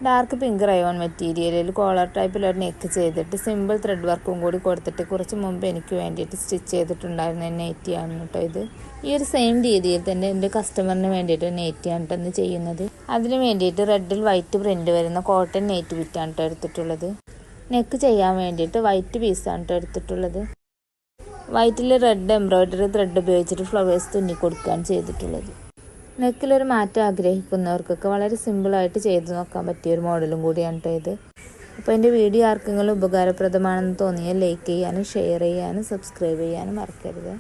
Dark pink rayon മെറ്റീരിയലിൽ collar ടൈപ്പിൽ ഒരു നെക്ക് ചെയ്തിട്ട് സിമ്പിൾ ത്രെഡ് വർക്കും കൂടി കൊടുത്തിട്ട് കുറച്ച് മുമ്പ് എനിക്ക് വേണ്ടിയിട്ട് സ്റ്റിച്ച് ചെയ്തിട്ടുണ്ടായിരുന്ന നെറ്റിയാണ് കേട്ടോ ഇത്. ഈ ഒരു സെയിം രീതിയിൽ തന്നെ എൻ്റെ കസ്റ്റമറിന് വേണ്ടിയിട്ട് നെറ്റിയാണ് കേട്ടോ ഇന്ന് ചെയ്യുന്നത്. അതിന് വേണ്ടിയിട്ട് റെഡിൽ വൈറ്റ് പ്രിൻ്റ് വരുന്ന കോട്ടൺ നെറ്റ് ബിറ്റാണ് കേട്ടോ എടുത്തിട്ടുള്ളത്. നെക്ക് ചെയ്യാൻ വേണ്ടിയിട്ട് വൈറ്റ് പീസാണ് കേട്ടോ എടുത്തിട്ടുള്ളത്. വൈറ്റിൽ റെഡ് എംബ്രോയ്ഡറി ത്രെഡ് ഉപയോഗിച്ചിട്ട് ഫ്ലവേഴ്സ് തുന്നി കൊടുക്കുകയാണ് ചെയ്തിട്ടുള്ളത്. നെക്കിലൊരു മാറ്റം ആഗ്രഹിക്കുന്നവർക്കൊക്കെ വളരെ സിമ്പിളായിട്ട് ചെയ്ത് നോക്കാൻ പറ്റിയ ഒരു മോഡലും കൂടിയാണ് കേട്ടോ ഇത്. അപ്പോൾ എൻ്റെ വീഡിയോ ആർക്കെങ്കിലും ഉപകാരപ്രദമാണെന്ന് തോന്നിയാൽ ലൈക്ക് ചെയ്യാനും ഷെയർ ചെയ്യാനും സബ്സ്ക്രൈബ് ചെയ്യാനും മറക്കരുത്.